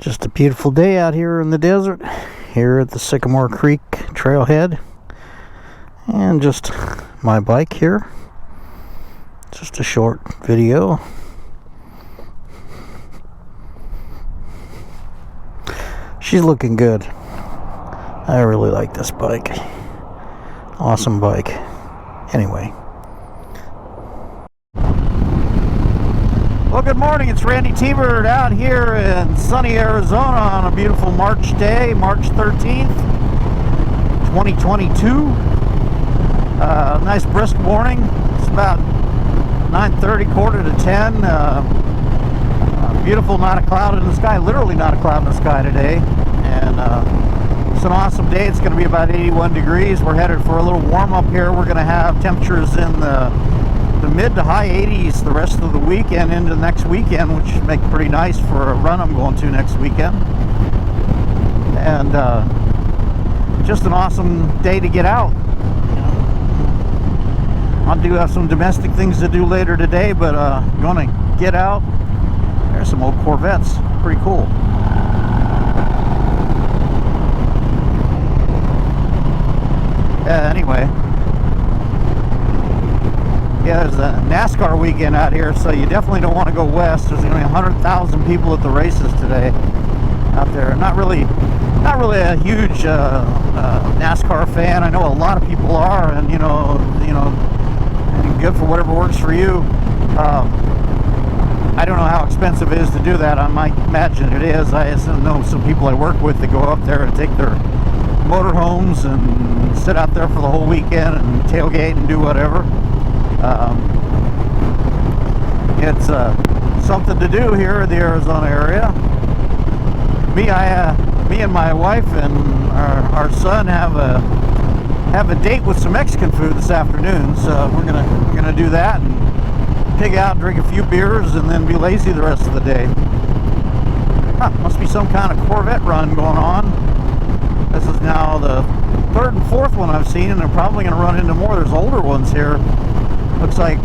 Just a beautiful day out here in the desert, here at the Sycamore Creek trailhead, and just my bike here. Just a short video. She's looking good. I really like this bike. Awesome bike. Anyway. Well, good morning. It's Randy T-Bird out here in sunny Arizona on a beautiful March day, March 13th, 2022. Nice brisk morning. It's about 9:30, quarter to 10. Beautiful, not a cloud in the sky. Literally not a cloud in the sky today. And it's an awesome day. It's going to be about 81 degrees. We're headed for a little warm up here. We're going to have temperatures in the mid to high 80s the rest of the weekend into next weekend, which should make it pretty nice for a run I'm going to next weekend. And just an awesome day to get out. I do have some domestic things to do later today, but going to get out. There's some old Corvettes, pretty cool. Anyway, yeah, there's a NASCAR weekend out here, so you definitely don't want to go west. There's going to be 100,000 people at the races today out there. Not really a huge NASCAR fan. I know a lot of people are, and you know, good for whatever works for you. I don't know how expensive it is to do that. I might imagine it is. I know some people I work with that go up there and take their motorhomes and sit out there for the whole weekend and tailgate and do whatever. It's something to do here in the Arizona area. Me and my wife and our son have a date with some Mexican food this afternoon, so we're gonna do that and pig out, drink a few beers, and then be lazy the rest of the day. Must be some kind of Corvette run going on. This is now the third and fourth one I've seen, and they're probably going to run into more. There's older ones here. Looks like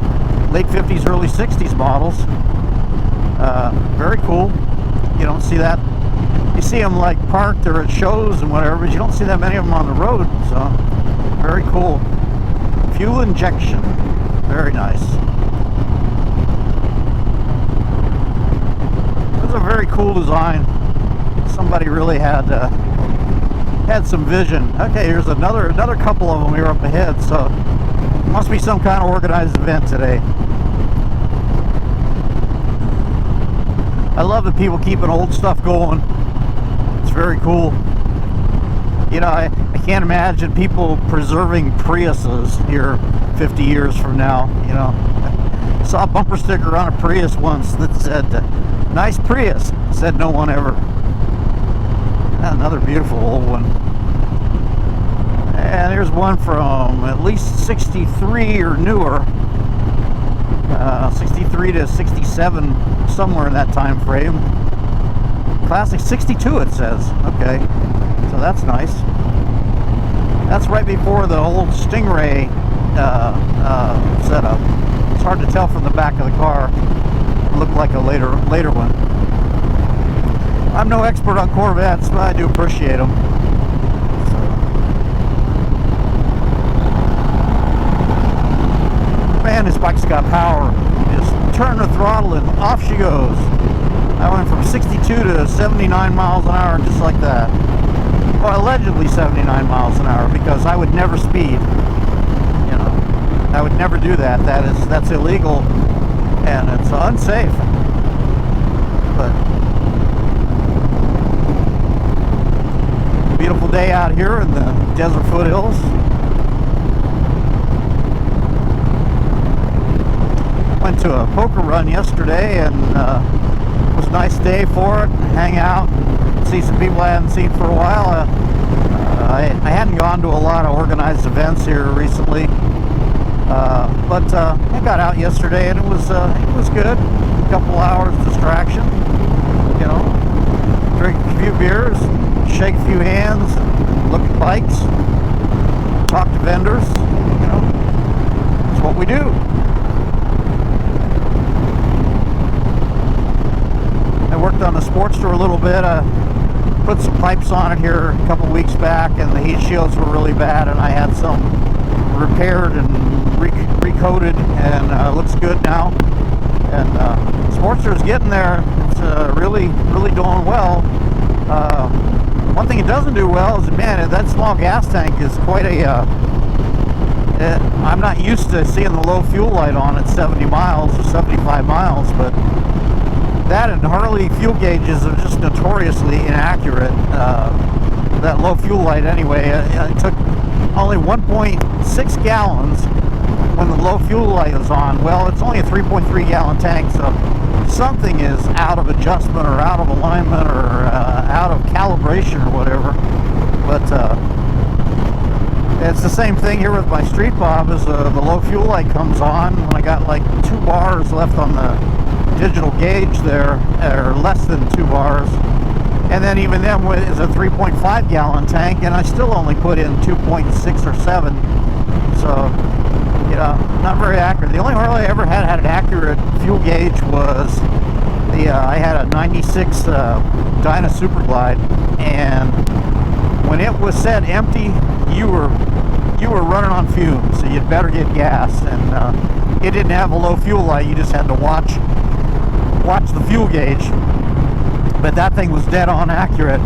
late 50s, early 60s models. Very cool. You don't see that. You see them like parked or at shows and whatever, but you don't see that many of them on the road. So, very cool. Fuel injection. Very nice. It was a very cool design. Somebody really had some vision. Okay, here's another couple of them here up ahead, so must be some kind of organized event today. I love that people keeping old stuff going. It's very cool. You know, I can't imagine people preserving Priuses here 50 years from now. You know, I saw a bumper sticker on a Prius once that said, "Nice Prius," said no one ever. Another beautiful old one. And here's one from at least 63 or newer. 63 to 67, somewhere in that time frame. Classic 62 it says. Okay, so that's nice. That's right before the old Stingray setup. It's hard to tell from the back of the car. It looked like a later one. I'm no expert on Corvettes, but I do appreciate them. Man, this bike's got power. You just turn the throttle and off she goes. I went from 62 to 79 miles an hour just like that. Well, allegedly 79 miles an hour, because I would never speed. You know, I would never do that. That's illegal and it's unsafe. But beautiful day out here in the desert foothills. Went to a poker run yesterday, and it was a nice day for it. Hang out, see some people I hadn't seen for a while. I hadn't gone to a lot of organized events here recently, but I got out yesterday, and it was good. A couple hours distraction, you know. Drink a few beers, shake a few hands, look at bikes, talk to vendors. You know, it's what we do. worked on the Sportster a little bit. Put some pipes on it here a couple weeks back, and the heat shields were really bad, and I had some repaired and recoated, and looks good now. And Sportster is getting there. It's really doing well. One thing it doesn't do well is, man, that small gas tank is quite a I'm not used to seeing the low fuel light on at 70 miles or 75 miles, but that and Harley fuel gauges are just notoriously inaccurate. That low fuel light anyway, it took only 1.6 gallons when the low fuel light is on. Well, it's only a 3.3 gallon tank, so something is out of adjustment or out of alignment or out of calibration or whatever. But it's the same thing here with my Street Bob. As the low fuel light comes on, when I got like 2 bars left on the digital gauge there, or less than 2 bars, and then even then it's a 3.5 gallon tank, and I still only put in 2.6 or 7. So, you know, not very accurate. The only Harley I ever had an accurate fuel gauge was the I had a 96 Dyna Super Glide, and when it was set empty, you were running on fumes, so you'd better get gas. And it didn't have a low fuel light. You just had to watch the fuel gauge. But that thing was dead on accurate.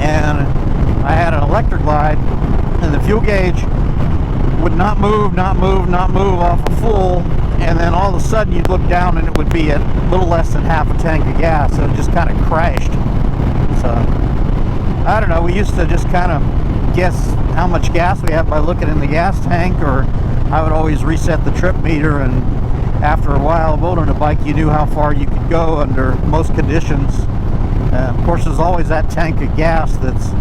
And I had an electric glide, and the fuel gauge would not move off of full, and then all of a sudden you'd look down and it would be at a little less than half a tank of gas. So it just kind of crashed. So I don't know, we used to just kind of guess how much gas we have by looking in the gas tank, or I would always reset the trip meter, and after a while of owning a bike, you knew how far you could go under most conditions. Of course, there's always that tank of gas that's,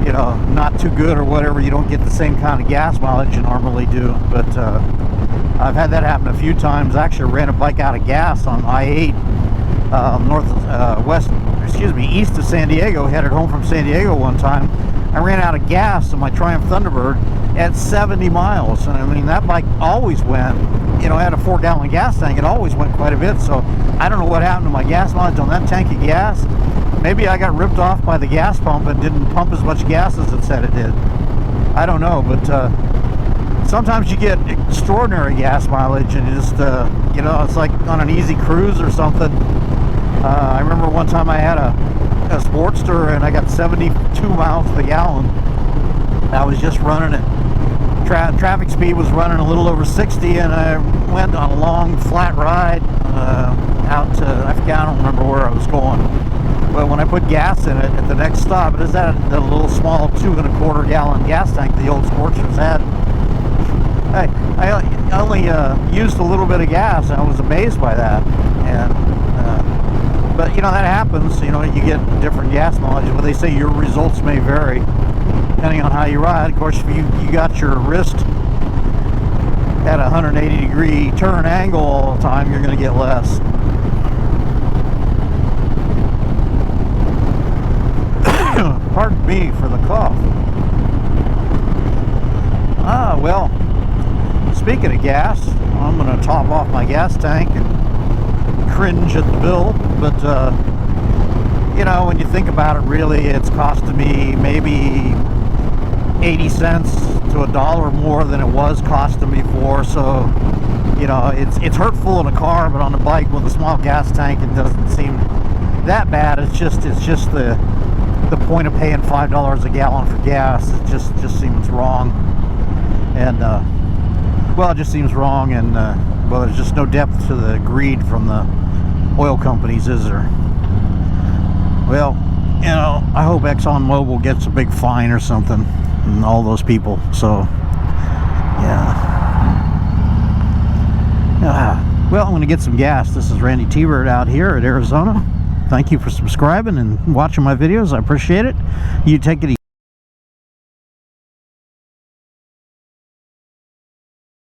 you know, not too good or whatever. You don't get the same kind of gas mileage you normally do. But I've had that happen a few times. Actually, I ran a bike out of gas on I-8 east of San Diego, headed home from San Diego one time. I ran out of gas in my Triumph Thunderbird at 70 miles, and I mean, that bike always went, you know, I had a 4-gallon gas tank. It always went quite a bit, so I don't know what happened to my gas mileage on that tank of gas. Maybe I got ripped off by the gas pump and didn't pump as much gas as it said it did. I don't know, but sometimes you get extraordinary gas mileage, and you just, you know, it's like on an easy cruise or something. I remember one time I had a Sportster, and I got 72 miles to the gallon. I was just running it. Traffic speed was running a little over 60, and I went on a long flat ride out to, I don't remember where I was going. But when I put gas in it at the next stop, it is that the little small 2.25 gallon gas tank the old Sportsters had. I only used a little bit of gas, and I was amazed by that. And but you know, that happens. You know, you get different gas mileage, but they say your results may vary depending on how you ride. Of course, if you got your wrist at a 180-degree turn angle all the time, you're going to get less. Pardon me for the cough. Well, speaking of gas, I'm going to top off my gas tank and cringe at the bill. But you know, when you think about it, really, it's costing me maybe 80 cents to $1 more than it was costing me for. So, you know, it's hurtful in a car, but on a bike with a small gas tank, it doesn't seem that bad. It's just the point of paying $5 a gallon for gas. It just seems wrong. And well, it just seems wrong, and well, there's just no depth to the greed from the oil companies, is there? Well, you know, I hope ExxonMobil gets a big fine or something, and all those people. So, yeah. Well, I'm going to get some gas. This is Randy T-Bird out here at Arizona. Thank you for subscribing and watching my videos. I appreciate it. You take it easy.